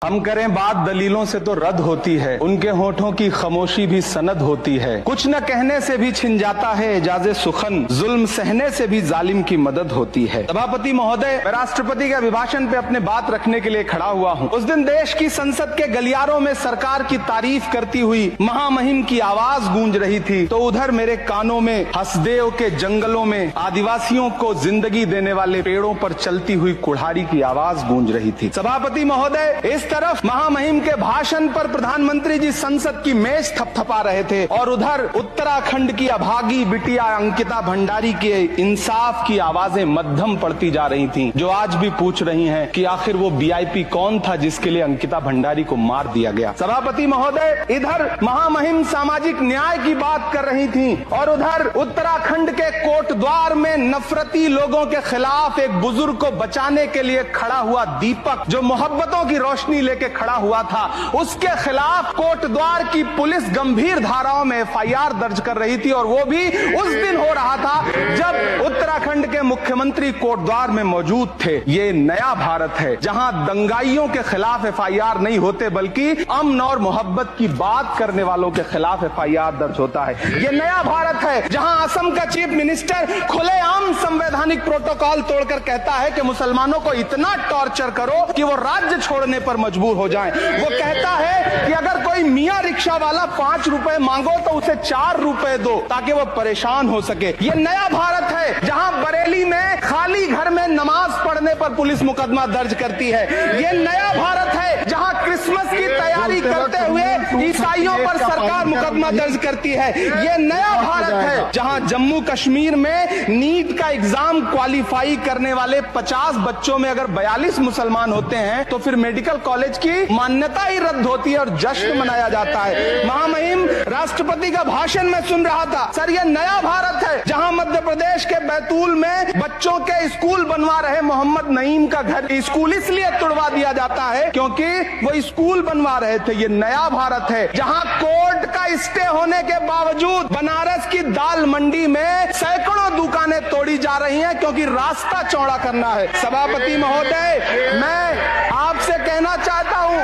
हम करें बात दलीलों से तो रद्द होती है, उनके होठों की खामोशी भी सनद होती है। कुछ न कहने से भी छिन जाता है एजाज़े सुखन, जुल्म सहने से भी जालिम की मदद होती है। सभापति महोदय, मैं राष्ट्रपति के अभिभाषण पे अपने बात रखने के लिए खड़ा हुआ हूँ। उस दिन देश की संसद के गलियारों में सरकार की तारीफ करती हुई महामहिम की आवाज गूंज रही थी, तो उधर मेरे कानों में हसदेव के जंगलों में आदिवासियों को जिंदगी देने वाले पेड़ों पर चलती हुई कुल्हाड़ी की आवाज गूंज रही थी। सभापति महोदय, इस तरफ महामहिम के भाषण पर प्रधानमंत्री जी संसद की मेज थपथपा रहे थे और उधर उत्तराखंड की अभागी बिटिया अंकिता भंडारी के इंसाफ की आवाजें मध्यम पड़ती जा रही थीं, जो आज भी पूछ रही हैं कि आखिर वो वीआईपी कौन था जिसके लिए अंकिता भंडारी को मार दिया गया। सभापति महोदय, इधर महामहिम सामाजिक न्याय की बात कर रही थीं और उधर उत्तराखंड के कोटद्वार में नफरती लोगों के खिलाफ एक बुजुर्ग को बचाने के लिए खड़ा हुआ दीपक, जो मोहब्बतों की रोशनी लेके खड़ा हुआ था, उसके खिलाफ कोटद्वार की पुलिस गंभीर धाराओं में एफआईआर दर्ज कर रही थी और वो भी उस दिन हो रहा था जब उत्तराखंड के मुख्यमंत्री कोटद्वार में मौजूद थे। ये नया भारत है जहां दंगाइयों के खिलाफ एफआईआर नहीं होते, बल्कि अमन और मोहब्बत की बात करने वालों के खिलाफ एफआईआर दर्ज होता है। ये नया भारत है जहां असम का चीफ मिनिस्टर खुलेआम संवैधानिक प्रोटोकॉल तोड़कर कहता है कि मुसलमानों को इतना टॉर्चर करो कि वो राज्य छोड़ने पर मजबूर हो जाएं। वो कहता है कि अगर कोई मियां रिक्शा वाला 5 रुपए मांगो तो उसे 4 रुपए दो ताकि वो परेशान हो सके। ये नया भारत है जहां बरेली में खाली घर में नमाज पढ़ने पर पुलिस मुकदमा दर्ज करती है। ये नया भारत है जहां क्रिसमस की तैयारी करते हुए ईसाइयों पर सरकार मुकदमा दर्ज करती है। ये नया भारत है जहां जम्मू कश्मीर में नीट का एग्जाम क्वालिफाई करने वाले 50 बच्चों में अगर 42 मुसलमान होते हैं तो फिर मेडिकल कॉलेज की मान्यता ही रद्द होती है और जश्न मनाया जाता है। महामहिम, राष्ट्रपति का भाषण में सुन रहा था। सर, ये नया भारत है जहां मध्य प्रदेश के बैतूल में बच्चों के स्कूल बनवा रहे मोहम्मद नईम का घर स्कूल इसलिए तुड़वा दिया जाता है क्योंकि वो स्कूल बनवा रहे थे। ये नया भारत है जहां कोर्ट का स्टे होने के बावजूद बनारस की दाल मंडी में सैकड़ों दुकानें तोड़ी जा रही हैं क्योंकि रास्ता चौड़ा करना है। सभापति महोदय, मैं आपसे कहना चाहता हूं,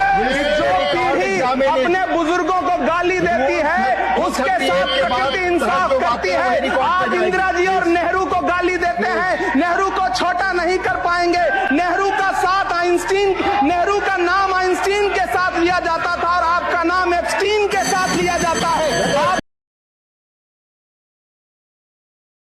जो पीढ़ी अपने बुजुर्गों को गाली देती है उसके साथ प्रकृति इंसाफ करती है। आज इंदिरा जी और नेहरू को गाली देते